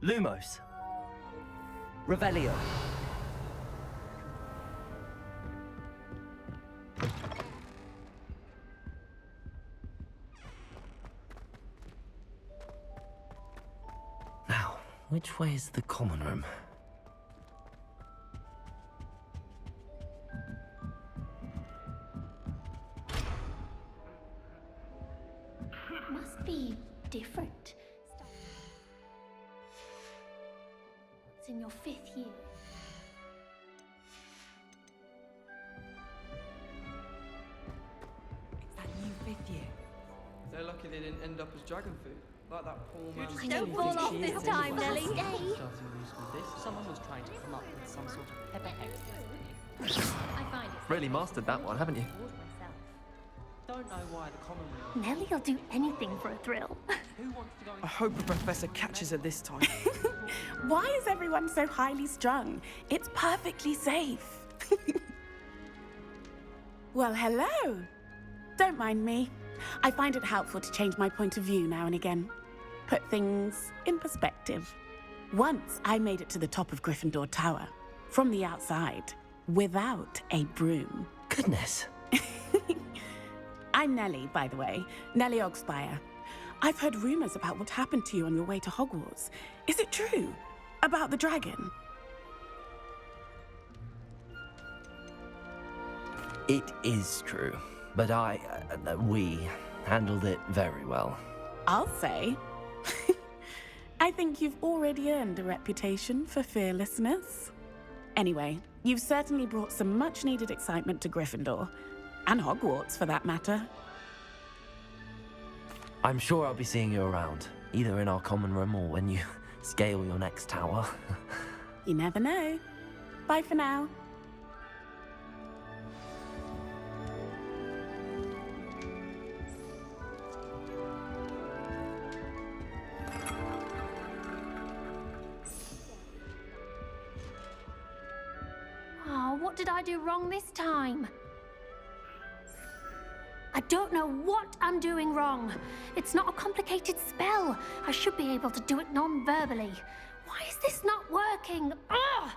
Lumos. Revelio. Now, which way is the common room? It must be different. It's in your 5th year. It's that new 5th year. They're lucky they didn't end up as dragon food, like that poor man. Don't fall off this time, Nelly. Someone was trying to come up with some sort of pepper I find it. Really mastered that one, haven't you? Don't know why the common room. Nellie'll do anything for a thrill. Who wants to go I hope the professor catches her this time. Why is everyone so highly strung? It's perfectly safe. Well, hello. Don't mind me. I find it helpful to change my point of view now and again. Put things in perspective. Once I made it to the top of Gryffindor Tower, from the outside, without a broom. Goodness. I'm Nellie, by the way. Nellie Ogspire. I've heard rumors about what happened to you on your way to Hogwarts. Is it true? About the dragon? It is true, but we handled it very well. I'll say. I think you've already earned a reputation for fearlessness. Anyway, you've certainly brought some much-needed excitement to Gryffindor. And Hogwarts, for that matter. I'm sure I'll be seeing you around, either in our common room or when you scale your next tower. You never know. Bye for now. Oh, what did I do wrong this time? I don't know what I'm doing wrong. It's not a complicated spell. I should be able to do it non-verbally. Why is this not working? Ugh!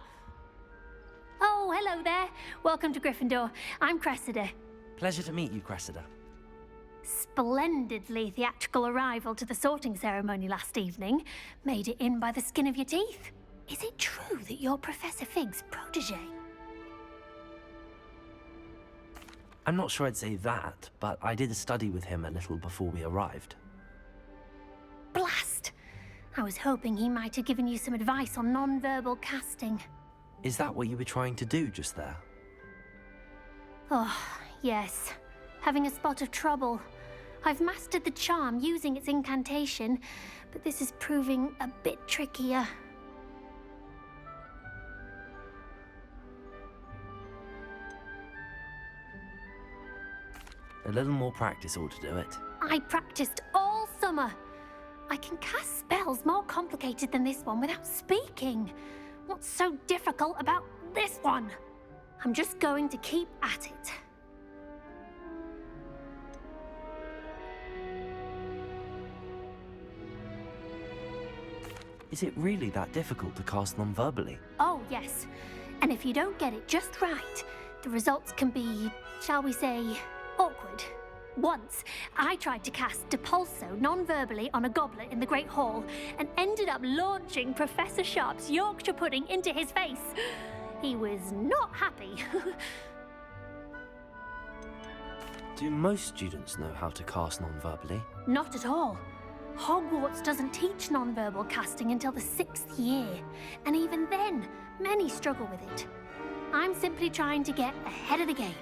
Oh, hello there. Welcome to Gryffindor. I'm Cressida. Pleasure to meet you, Cressida. Splendidly theatrical arrival to the sorting ceremony last evening. Made it in by the skin of your teeth. Is it true that you're Professor Fig's protege? I'm not sure I'd say that, but I did study with him a little before we arrived. Blast! I was hoping he might have given you some advice on non-verbal casting. Is that what you were trying to do just there? Oh, yes. Having a spot of trouble. I've mastered the charm using its incantation, but this is proving a bit trickier. A little more practice ought to do it. I practiced all summer. I can cast spells more complicated than this one without speaking. What's so difficult about this one? I'm just going to keep at it. Is it really that difficult to cast non-verbally? Oh, yes. And if you don't get it just right, the results can be, shall we say, awkward. Once, I tried to cast Depulso non-verbally on a goblet in the Great Hall and ended up launching Professor Sharp's Yorkshire pudding into his face. He was not happy. Do most students know how to cast non-verbally? Not at all. Hogwarts doesn't teach non-verbal casting until the 6th year, and even then, many struggle with it. I'm simply trying to get ahead of the game.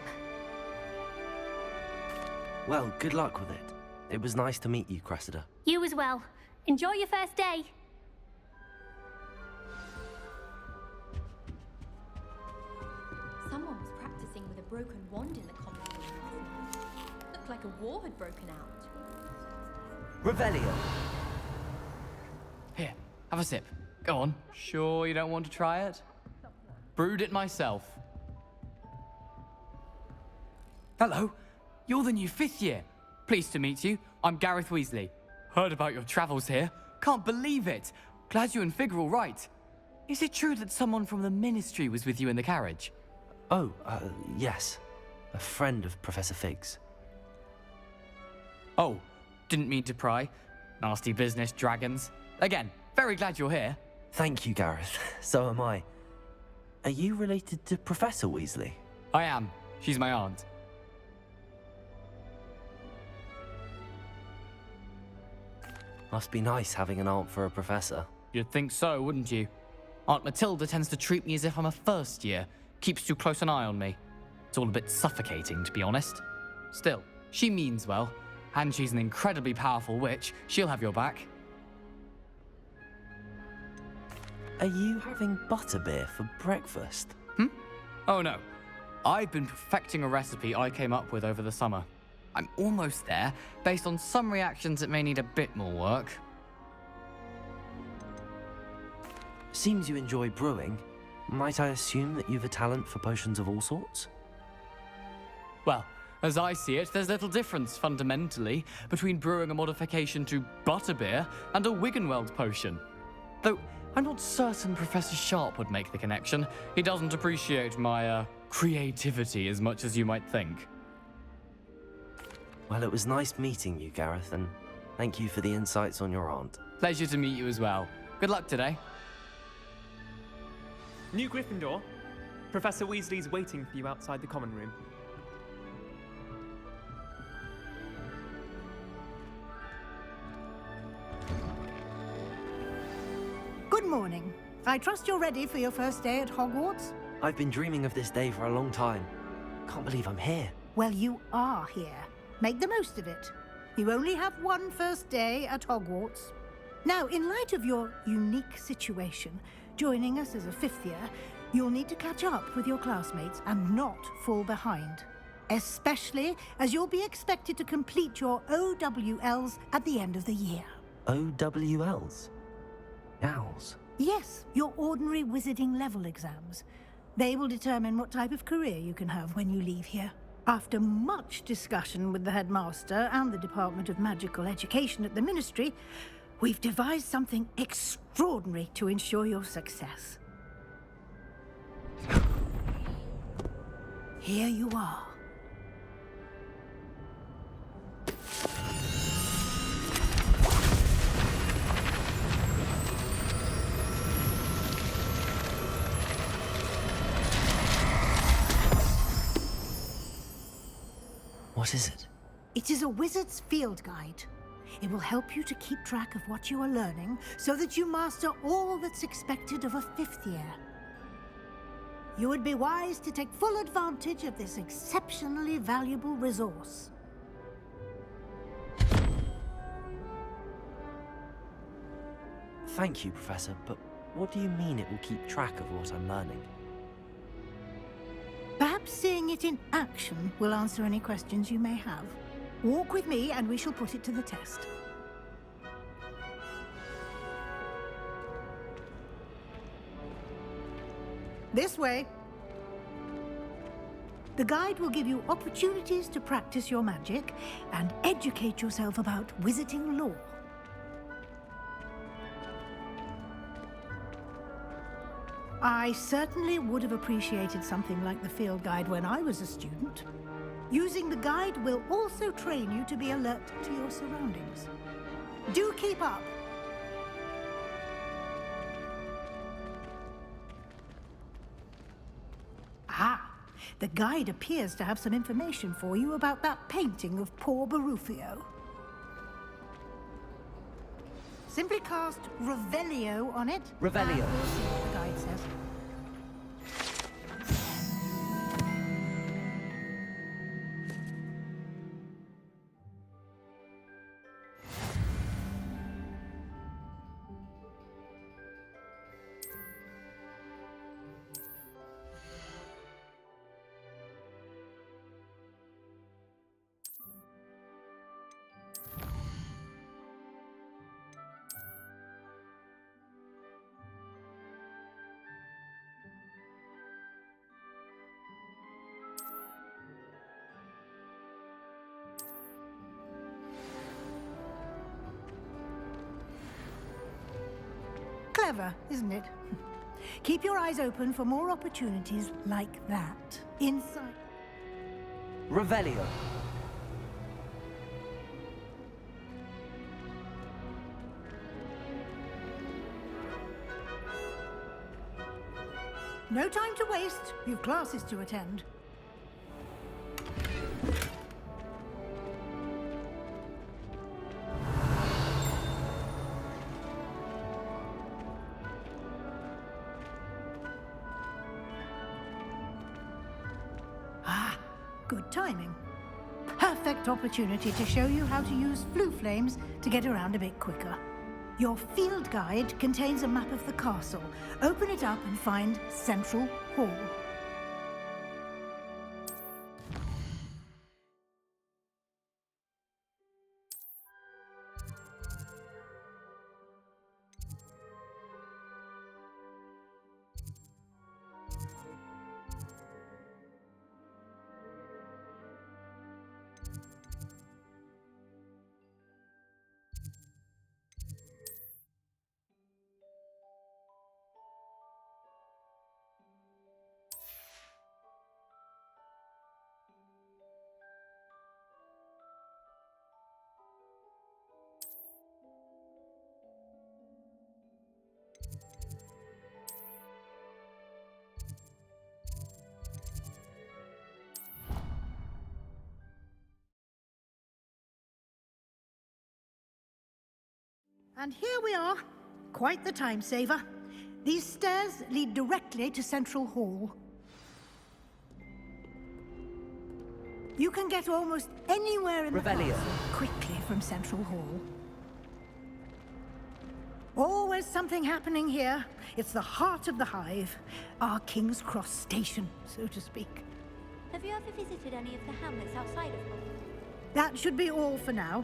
Well, good luck with it. It was nice to meet you, Cressida. You as well. Enjoy your first day. Someone was practicing with a broken wand in the common room last night. Looked like a war had broken out. Revelio. Here, have a sip. Go on. Sure you don't want to try it? Brewed it myself. Hello, you're the new 5th year. Pleased to meet you. I'm Gareth Weasley. Heard about your travels here. Can't believe it. glad you and Fig are all right. Is it true that someone from the Ministry was with you in the carriage? Oh, yes. A friend of Professor Fig's. Oh, didn't mean to pry. Nasty business, dragons. Again, very glad you're here. Thank you, Gareth. So am I. Are you related to Professor Weasley? I am. She's my aunt. Must be nice having an aunt for a professor. You'd think so, wouldn't you? Aunt Matilda tends to treat me as if I'm a first year. Keeps too close an eye on me. It's all a bit suffocating, to be honest. Still, she means well. And she's an incredibly powerful witch. She'll have your back. Are you having butterbeer for breakfast? Oh no. I've been perfecting a recipe I came up with over the summer. I'm almost there. Based on some reactions, it may need a bit more work. Seems you enjoy brewing. Might I assume that you've a talent for potions of all sorts? Well, as I see it, there's little difference, fundamentally, between brewing a modification to butterbeer and a Wiggenweld potion. Though, I'm not certain Professor Sharp would make the connection. He doesn't appreciate my, creativity as much as you might think. Well, it was nice meeting you, Gareth, and thank you for the insights on your aunt. Pleasure to meet you as well. Good luck today. New Gryffindor. Professor Weasley's waiting for you outside the common room. Good morning. I trust you're ready for your first day at Hogwarts? I've been dreaming of this day for a long time. Can't believe I'm here. Well, you are here. Make the most of it. You only have one first day at Hogwarts. Now, in light of your unique situation, joining us as a fifth year, you'll need to catch up with your classmates and not fall behind. Especially as you'll be expected to complete your OWLs at the end of the year. OWLs? Owls? Yes, your ordinary wizarding level exams. They will determine what type of career you can have when you leave here. After much discussion with the headmaster and the Department of Magical Education at the Ministry, we've devised something extraordinary to ensure your success. Here you are. What is it? It is a wizard's field guide. It will help you to keep track of what you are learning so that you master all that's expected of a fifth year. You would be wise to take full advantage of this exceptionally valuable resource. Thank you, Professor, but what do you mean it will keep track of what I'm learning? Perhaps seeing it in action will answer any questions you may have. Walk with me and we shall put it to the test. This way. The guide will give you opportunities to practice your magic and educate yourself about wizarding lore. I certainly would have appreciated something like the field guide when I was a student. Using the guide will also train you to be alert to your surroundings. Do keep up. Ah, the guide appears to have some information for you about that painting of poor Barufio. Simply cast Revelio on it. Revelio. And we'll see what the guide says. Clever, isn't it? Keep your eyes open for more opportunities like that. Inside. Revelio. No time to waste. You've classes to attend. Ah, good timing. Perfect opportunity to show you how to use flue flames to get around a bit quicker. Your field guide contains a map of the castle. Open it up and find Central Hall. And here we are. Quite the time saver. These stairs lead directly to Central Hall. You can get almost anywhere in the Revelio. castle quickly from Central Hall. Always something happening here. It's the heart of the hive. Our King's Cross station, so to speak. Have you ever visited any of the hamlets outside of Hogwarts? That should be all for now.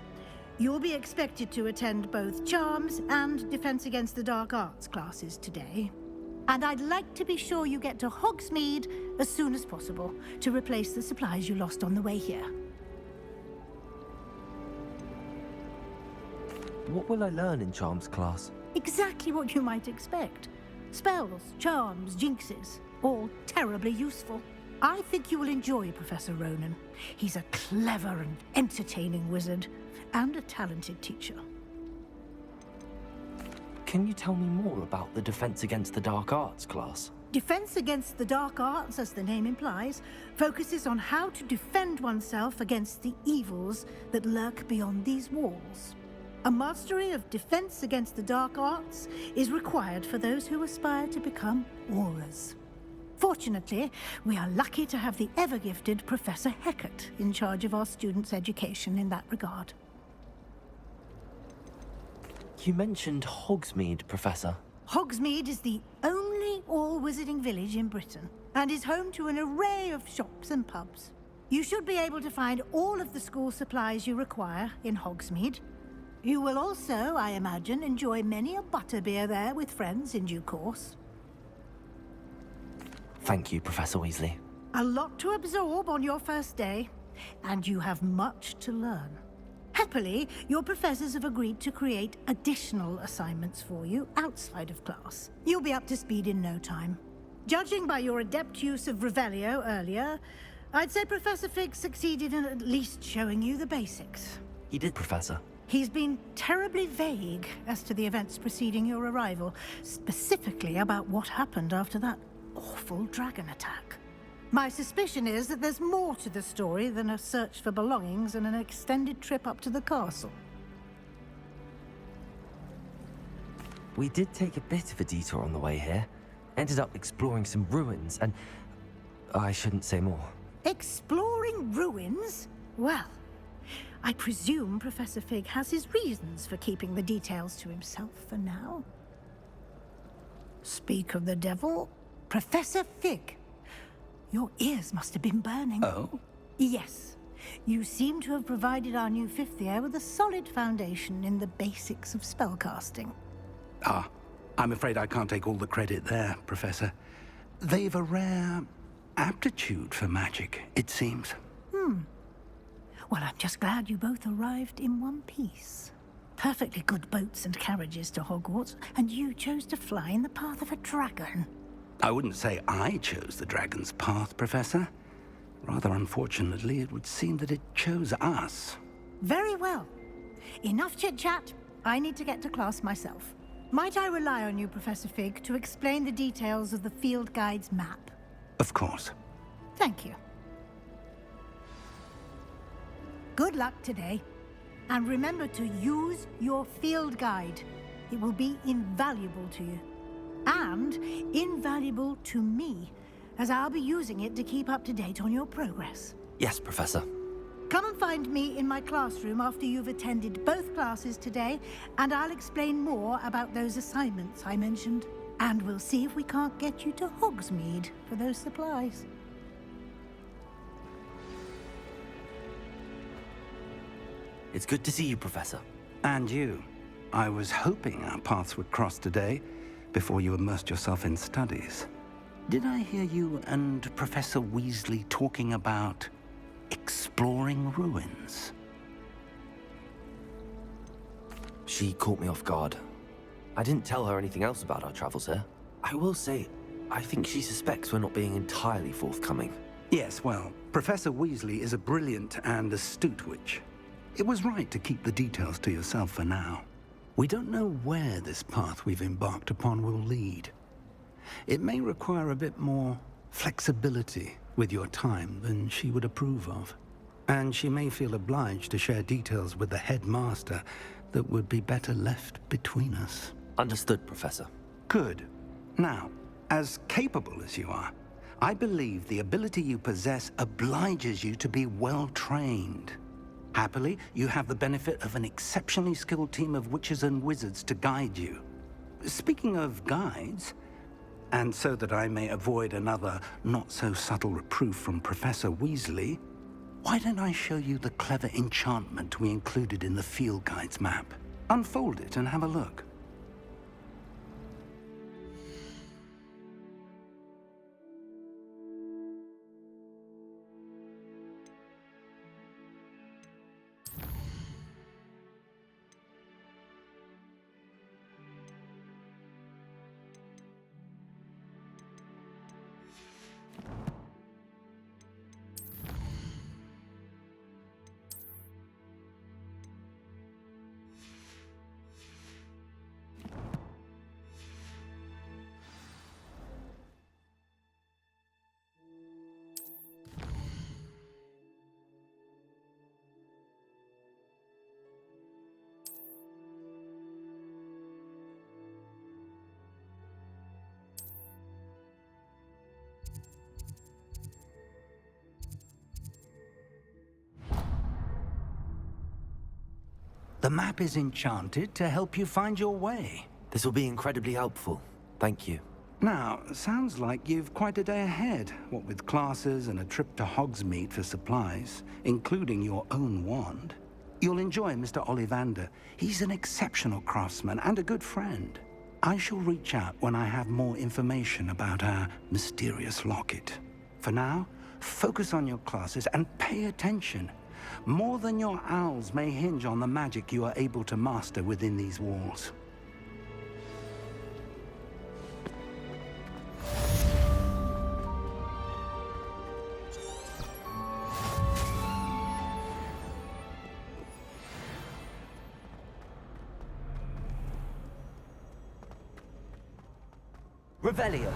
You'll be expected to attend both Charms and Defense Against the Dark Arts classes today. And I'd like to be sure you get to Hogsmeade as soon as possible to replace the supplies you lost on the way here. What will I learn in Charms class? Exactly what you might expect. Spells, charms, jinxes, all terribly useful. I think you will enjoy Professor Ronan. He's a clever and entertaining wizard, and a talented teacher. Can you tell me more about the Defense Against the Dark Arts class? Defense Against the Dark Arts, as the name implies, focuses on how to defend oneself against the evils that lurk beyond these walls. A mastery of Defense Against the Dark Arts is required for those who aspire to become Aurors. Fortunately, we are lucky to have the ever-gifted Professor Hecat in charge of our students' education in that regard. You mentioned Hogsmeade, Professor. Hogsmeade is the only all-wizarding village in Britain and is home to an array of shops and pubs. You should be able to find all of the school supplies you require in Hogsmeade. You will also, I imagine, enjoy many a butterbeer there with friends in due course. Thank you, Professor Weasley. A lot to absorb on your first day, and you have much to learn. Happily, your professors have agreed to create additional assignments for you outside of class. You'll be up to speed in no time. Judging by your adept use of Revelio earlier, I'd say Professor Fig succeeded in at least showing you the basics. He did, Professor. He's been terribly vague as to the events preceding your arrival, specifically about what happened after that awful dragon attack. My suspicion is that there's more to the story than a search for belongings and an extended trip up to the castle. We did take a bit of a detour on the way here. Ended up exploring some ruins and... I shouldn't say more. Exploring ruins? Well, I presume Professor Fig has his reasons for keeping the details to himself for now. Speak of the devil, Professor Fig. Your ears must have been burning. Oh? Yes. You seem to have provided our new fifth year with a solid foundation in the basics of spellcasting. Ah, I'm afraid I can't take all the credit there, Professor. They've a rare aptitude for magic, it seems. Well, I'm just glad you both arrived in one piece. perfectly good boats and carriages to Hogwarts, and you chose to fly in the path of a dragon. I wouldn't say I chose the dragon's path, Professor. Rather unfortunately, it would seem that it chose us. Very well. Enough chit-chat. I need to get to class myself. Might I rely on you, Professor Fig, to explain the details of the field guide's map? Of course. Thank you. Good luck today. And remember to use your field guide. It will be invaluable to you. And invaluable to me, as I'll be using it to keep up to date on your progress. Yes, Professor. Come and find me in my classroom after you've attended both classes today, and I'll explain more about those assignments I mentioned. And we'll see if we can't get you to Hogsmeade for those supplies. It's good to see you, Professor. And you. I was hoping our paths would cross today, before you immersed yourself in studies. Did I hear you and Professor Weasley talking about exploring ruins? She caught me off guard. I didn't tell her anything else about our travels here. I will say, I think she suspects we're not being entirely forthcoming. Yes, well, Professor Weasley is a brilliant and astute witch. It was right to keep the details to yourself for now. We don't know where this path we've embarked upon will lead. It may require a bit more flexibility with your time than she would approve of. And she may feel obliged to share details with the headmaster that would be better left between us. Understood, Professor. Good. Now, as capable as you are, I believe the ability you possess obliges you to be well-trained. Happily, you have the benefit of an exceptionally skilled team of witches and wizards to guide you. Speaking of guides, and so that I may avoid another not-so-subtle reproof from Professor Weasley, why don't I show you the clever enchantment we included in the field guide's map? Unfold it and have a look. The map is enchanted to help you find your way. This will be incredibly helpful. Thank you. Now, sounds like you've quite a day ahead, what with classes and a trip to Hogsmeade for supplies, including your own wand. You'll enjoy Mr. Ollivander. He's an exceptional craftsman and a good friend. I shall reach out when I have more information about our mysterious locket. For now, focus on your classes and pay attention. More than your owls may hinge on the magic you are able to master within these walls. Revelio.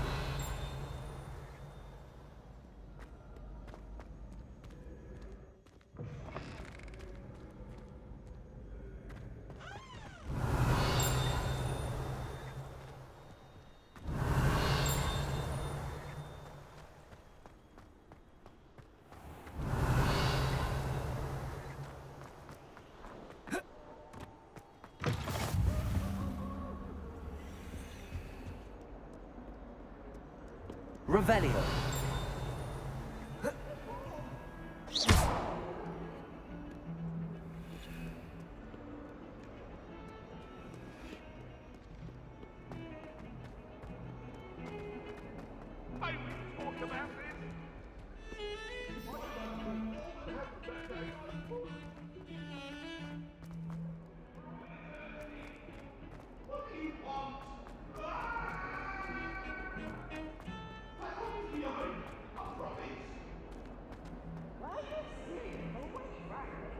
Revelio.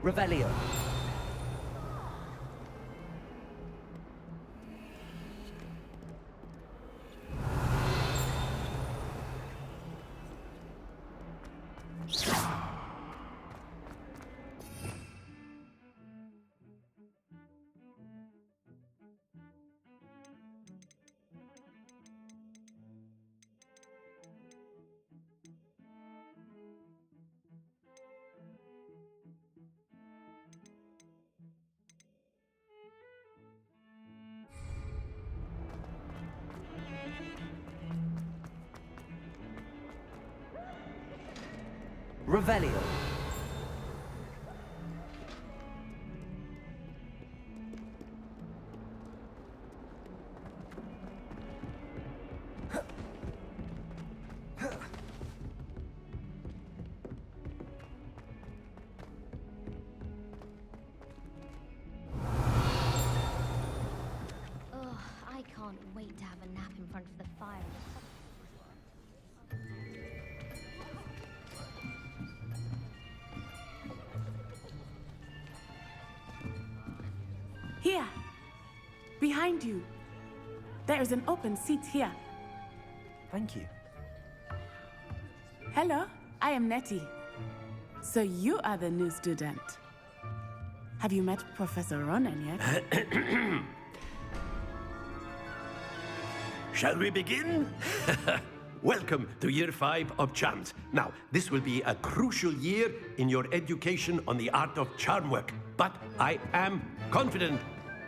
Revelio. Revelio. Ugh, I can't wait to have a nap in front of the fire. Here. Behind you. There is an open seat here. Thank you. Hello, I am Nettie. So you are the new student. Have you met Professor Ronan yet? Shall we begin? Welcome to Year 5 of Charms. Now, this will be a crucial year in your education on the art of charm work. But I am confident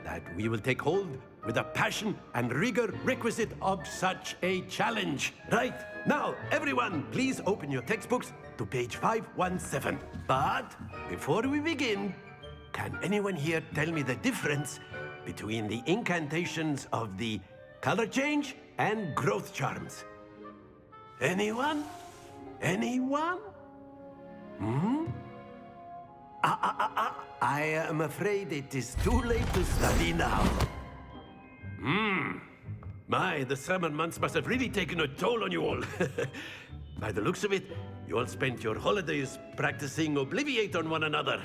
that we will take hold with the passion and rigor requisite of such a challenge. Right, now, everyone, please open your textbooks to page 517. But before we begin, can anyone here tell me the difference between the incantations of the color change and growth charms? Anyone? Anyone? I am afraid it is too late to study now. My, the summer months must have really taken a toll on you all. By the looks of it, you all spent your holidays practicing Obliviate on one another.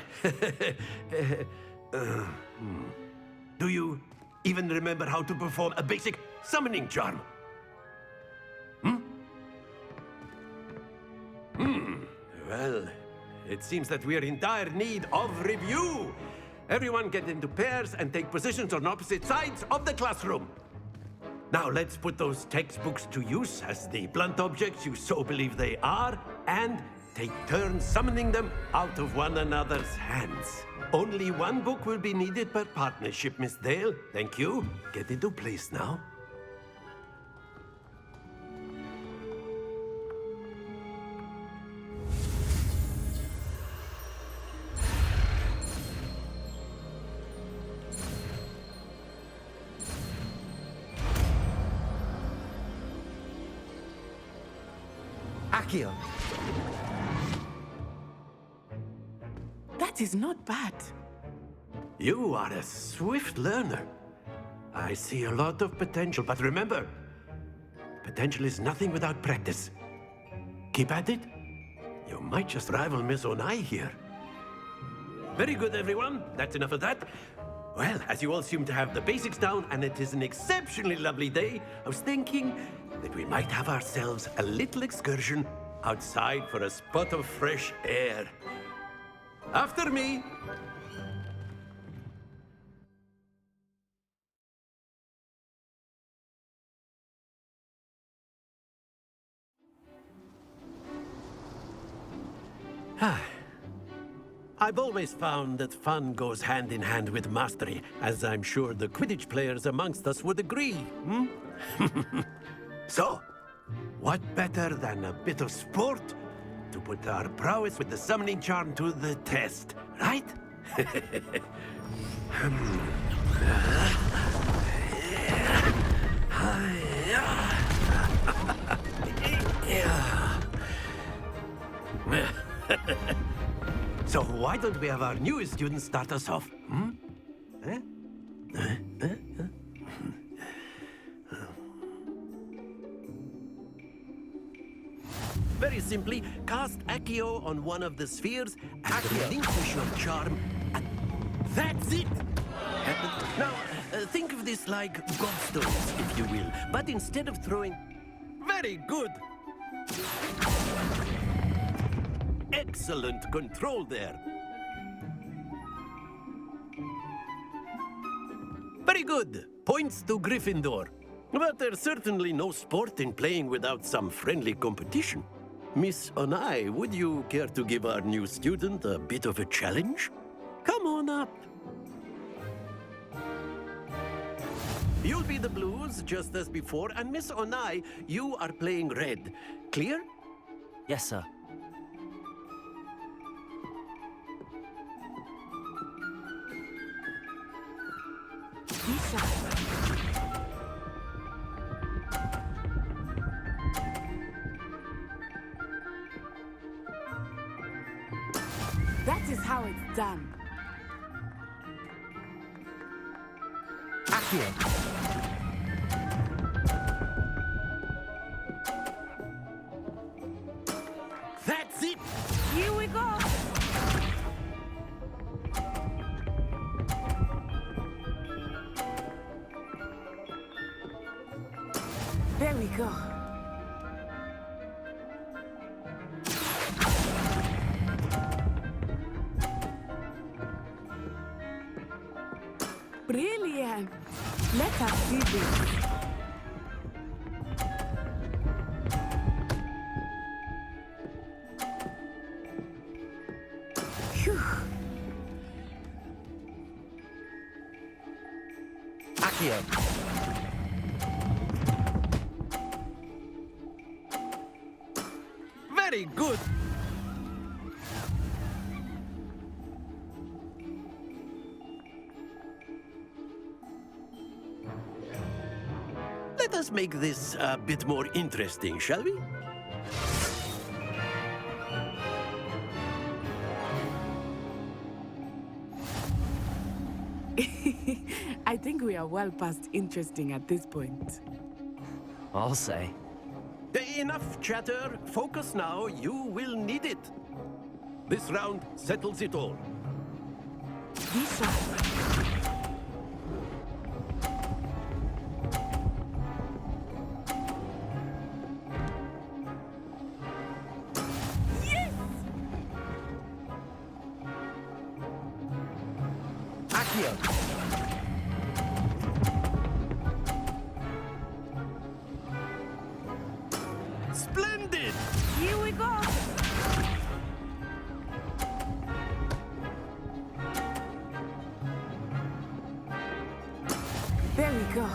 Do you even remember how to perform a basic summoning charm? Well, it seems that we are in dire need of review. Everyone get into pairs and take positions on opposite sides of the classroom. Now let's put those textbooks to use as the blunt objects you so believe they are, and take turns summoning them out of one another's hands. Only one book will be needed per partnership, Miss Dale. Thank you. Get into place now. Accio. That is not bad. You are a swift learner. I see a lot of potential, but remember, potential is nothing without practice. Keep at it. You might just rival Miss Onai here. Very good, everyone. That's enough of that. Well, as you all seem to have the basics down, and it is an exceptionally lovely day, I was thinking that we might have ourselves a little excursion outside for a spot of fresh air. After me. I've always found that fun goes hand in hand with mastery, as I'm sure the Quidditch players amongst us would agree. So, what better than a bit of sport to put our prowess with the summoning charm to the test, right? So why don't we have our newest student start us off? Very Very simply, cast Accio on one of the spheres and relinquish your charm. And that's it! Now, think of this like gobstones, if you will. But instead of throwing... Very good! Excellent control there. Very good. Points to Gryffindor. But there's certainly no sport in playing without some friendly competition. Miss Onai, would you care to give our new student a bit of a challenge? Come on up. You'll be the blues, just as before, and Miss Onai, you are playing red. Clear? Yes, sir. That is how it's done. Accio. That's it! Here we go. There we go. Brilliant. Let us see this. Phew. Accio. Very good! Let us make this a bit more interesting, shall we? I think we are well past interesting at this point. I'll say. Enough chatter. Focus now. You will need it. This round settles it all. This one. Splendid! Here we go. There we go.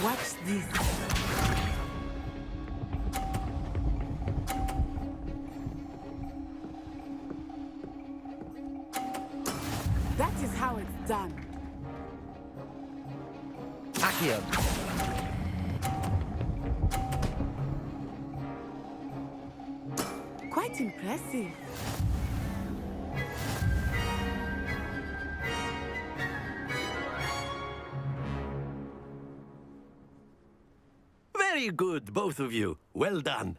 Watch this. That is how it's done. Accio. Quite impressive. Very good, both of you. Well done.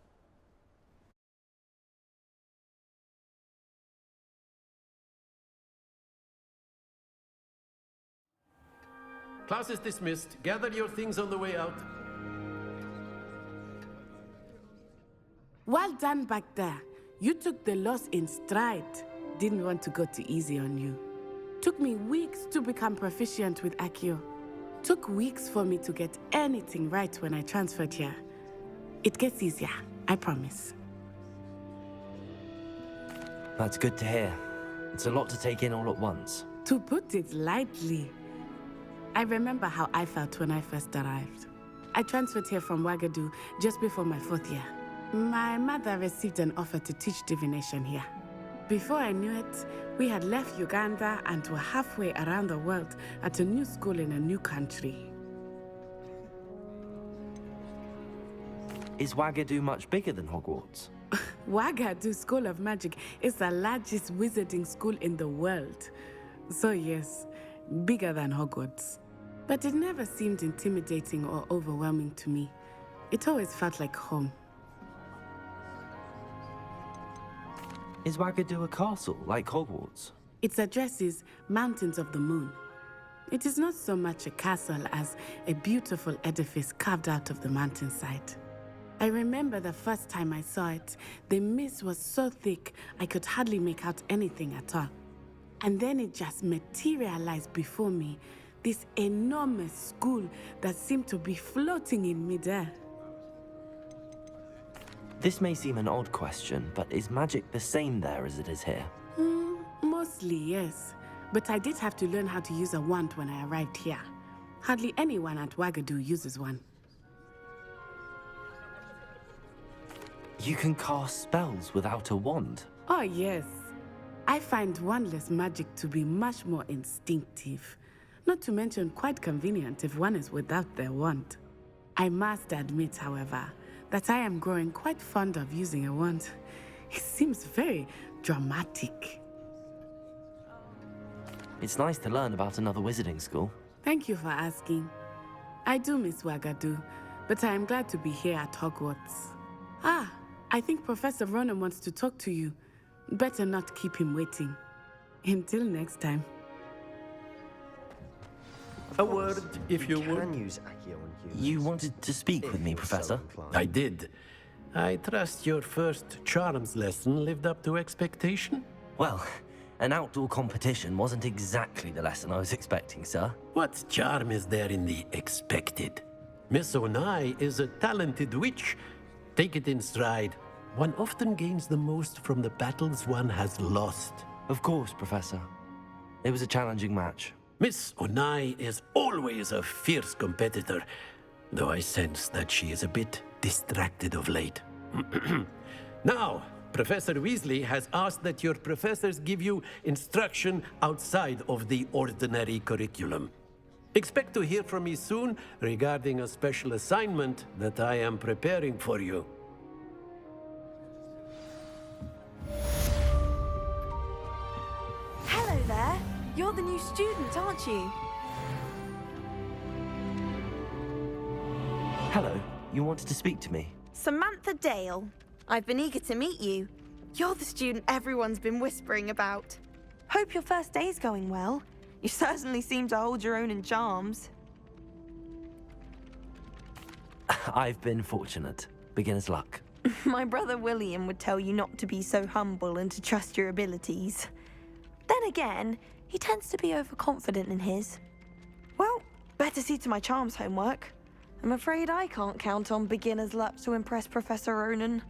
Class is dismissed. Gather your things on the way out. Well done back there. You took the loss in stride. Didn't want to go too easy on you. Took me weeks to become proficient with Accio. Took weeks for me to get anything right when I transferred here. It gets easier, I promise. That's good to hear. It's a lot to take in all at once. To put it lightly, I remember how I felt when I first arrived. I transferred here from Wagadu just before my 4th year. My mother received an offer to teach divination here. Before I knew it, we had left Uganda and were halfway around the world at a new school in a new country. Is Wagadu much bigger than Hogwarts? Wagadu School of Magic is the largest wizarding school in the world. So yes, bigger than Hogwarts. But it never seemed intimidating or overwhelming to me. It always felt like home. Is Wagadu a castle, like Hogwarts? Its address is Mountains of the Moon. It is not so much a castle as a beautiful edifice carved out of the mountainside. I remember the first time I saw it, the mist was so thick I could hardly make out anything at all. And then it just materialized before me, this enormous school that seemed to be floating in midair. This may seem an odd question, but is magic the same there as it is here? Mostly, yes. But I did have to learn how to use a wand when I arrived here. Hardly anyone at Wagadu uses one. You can cast spells without a wand? Oh, yes. I find wandless magic to be much more instinctive. Not to mention quite convenient if one is without their wand. I must admit, however, that I am growing quite fond of using a wand. It seems very dramatic. It's nice to learn about another wizarding school. Thank you for asking. I do miss Wagadu, but I am glad to be here at Hogwarts. I think Professor Ronan wants to talk to you. Better not keep him waiting. Until next time. A word, if you would. You wanted to speak with me, Professor? I did. I trust your first charms lesson lived up to expectation? Well, an outdoor competition wasn't exactly the lesson I was expecting, sir. What charm is there in the expected? Miss Onai is a talented witch. Take it in stride. One often gains the most from the battles one has lost. Of course, Professor. It was a challenging match. Miss Onai is always a fierce competitor, though I sense that she is a bit distracted of late. Now, Professor Weasley has asked that your professors give you instruction outside of the ordinary curriculum. Expect to hear from me soon regarding a special assignment that I am preparing for you. Hello there. You're the new student, aren't you? Hello. You wanted to speak to me? Samantha Dale. I've been eager to meet you. You're the student everyone's been whispering about. Hope your first day's going well. You certainly seem to hold your own in charms. I've been fortunate. Beginner's luck. My brother William would tell you not to be so humble and to trust your abilities. Then again, he tends to be overconfident in his. Well, better see to my charms homework. I'm afraid I can't count on beginner's luck to impress Professor Ronan.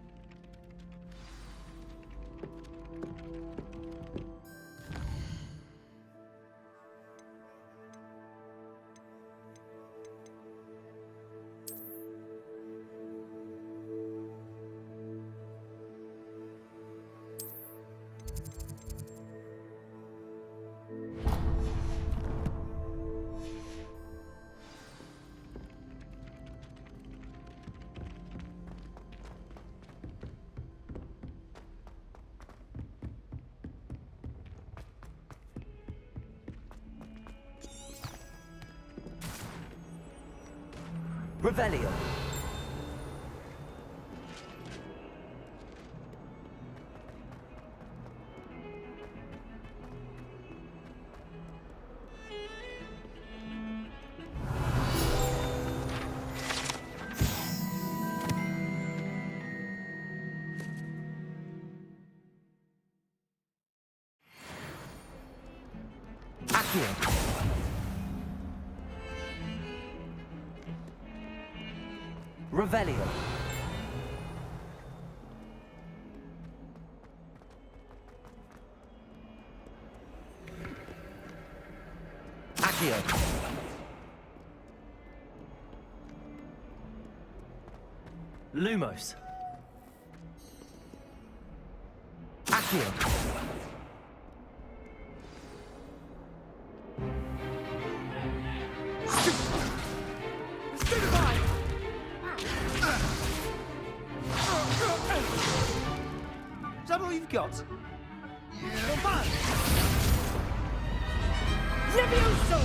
Revelio. Accio. Revelio. Accio. Lumos. Accio. got? Levioso!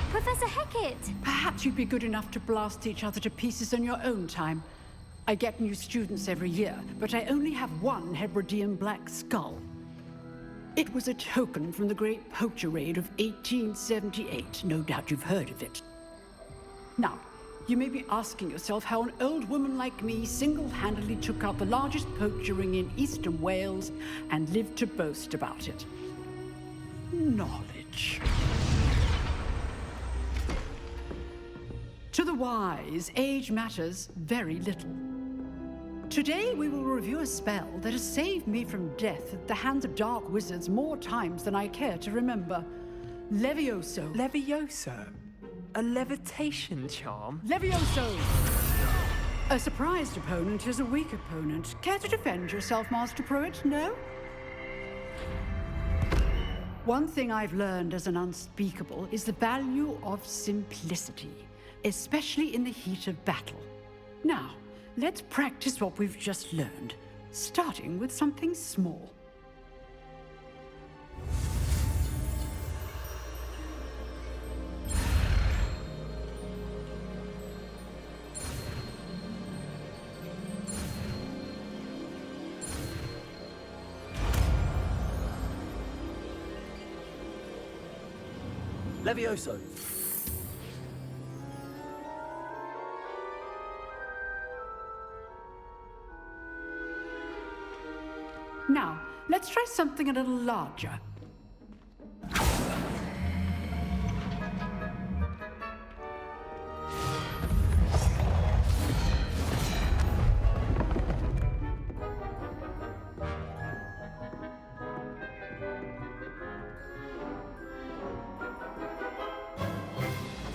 Professor Hecat! Perhaps you'd be good enough to blast each other to pieces in your own time. I get new students every year, but I only have one Hebridean black skull. It was a token from the Great Poacher Raid of 1878. No doubt you've heard of it. Now, you may be asking yourself how an old woman like me single-handedly took out the largest poacher ring in eastern Wales and lived to boast about it. Knowledge. To the wise, age matters very little. Today we will review a spell that has saved me from death at the hands of dark wizards more times than I care to remember. Levioso. Levioso? A levitation charm? Levioso! A surprised opponent is a weak opponent. Care to defend yourself, Master Pruitt? No? One thing I've learned as an unspeakable is the value of simplicity, especially in the heat of battle. Now, let's practice what we've just learned, starting with something small. Levioso! Now, let's try something a little larger.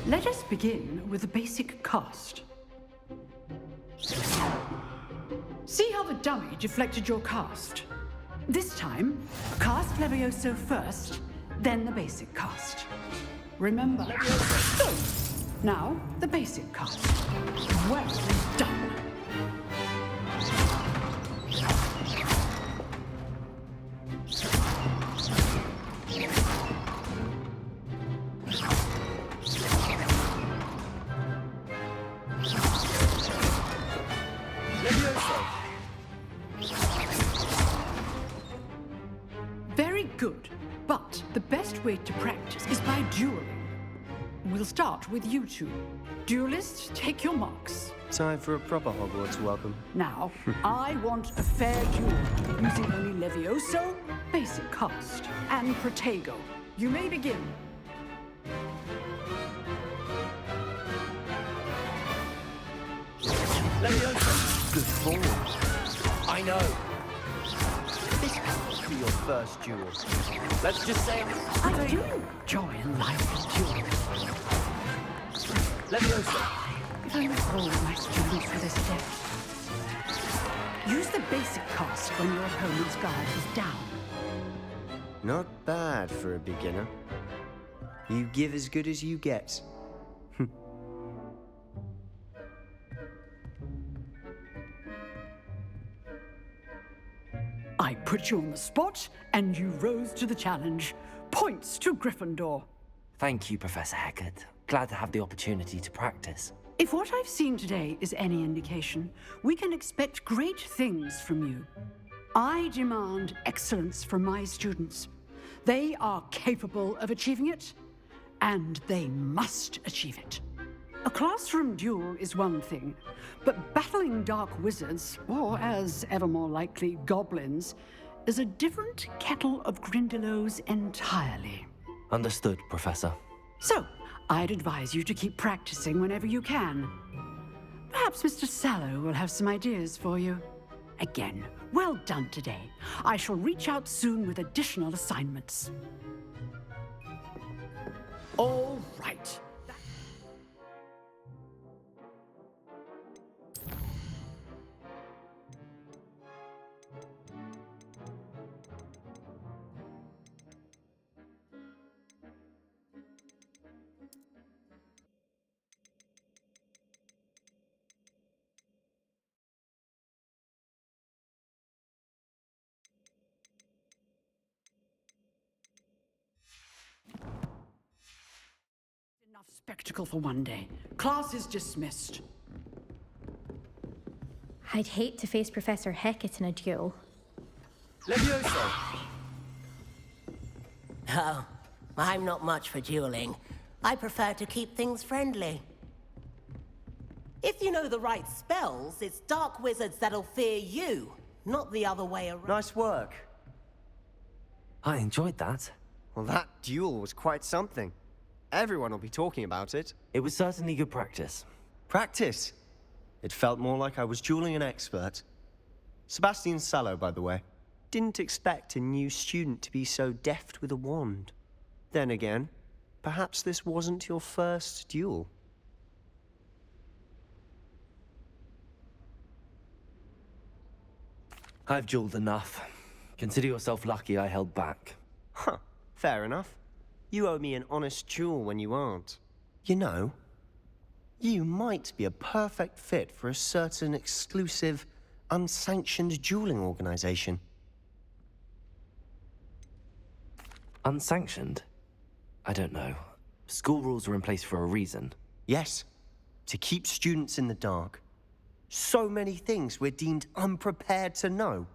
Let us begin with the basic cast. See how the dummy deflected your cast? This time, cast Levioso first, then the basic cast. Remember. Levioso. Now, the basic cast. Well done. Very good, but the best way to practice is by dueling. We'll start with you two. Duelists, take your marks. Time for a proper Hogwarts welcome. Now, I want a fair duel, using only Levioso, basic cast, and Protego. You may begin. Levioso! Good form. I know. This has to be your first duel. Let's just say I do enjoy a lively duel. Levioso! If only all my students were this depth. Use the basic cast when your opponent's guard is down. Not bad for a beginner. You give as good as you get. I put you on the spot, and you rose to the challenge. Points to Gryffindor. Thank you, Professor Hecat. Glad to have the opportunity to practice. If what I've seen today is any indication, we can expect great things from you. I demand excellence from my students. They are capable of achieving it, and they must achieve it. A classroom duel is one thing, but battling dark wizards, or as ever more likely, goblins, is a different kettle of Grindylows entirely. Understood, Professor. So, I'd advise you to keep practicing whenever you can. Perhaps Mr. Sallow will have some ideas for you. Again, well done today. I shall reach out soon with additional assignments. All right. spectacle for one day. Class is dismissed. I'd hate to face Professor Hecat in a duel. Levioso! Oh, I'm not much for dueling. I prefer to keep things friendly. If you know the right spells, it's dark wizards that'll fear you, not the other way around. Nice work. I enjoyed that. Well, that duel was quite something. Everyone will be talking about it. It was certainly good practice. Practice? It felt more like I was dueling an expert. Sebastian Sallow, by the way. Didn't expect a new student to be so deft with a wand. Then again, perhaps this wasn't your first duel. I've dueled enough. Consider yourself lucky I held back. Huh, fair enough. You owe me an honest duel when you aren't. You know, you might be a perfect fit for a certain exclusive, unsanctioned dueling organization. Unsanctioned? I don't know. School rules are in place for a reason. Yes, to keep students in the dark. So many things we're deemed unprepared to know.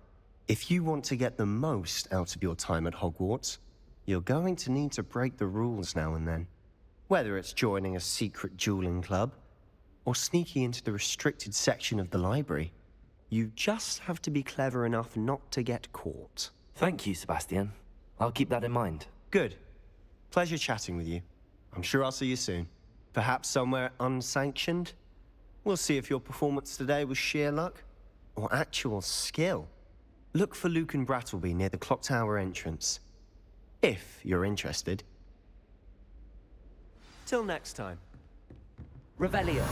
If you want to get the most out of your time at Hogwarts, you're going to need to break the rules now and then. Whether it's joining a secret dueling club, or sneaking into the restricted section of the library, you just have to be clever enough not to get caught. Thank you, Sebastian. I'll keep that in mind. Good. Pleasure chatting with you. I'm sure I'll see you soon. Perhaps somewhere unsanctioned? We'll see if your performance today was sheer luck, or actual skill. Look for Luke and Brattleby near the clock tower entrance. If you're interested. Till next time. Revelio.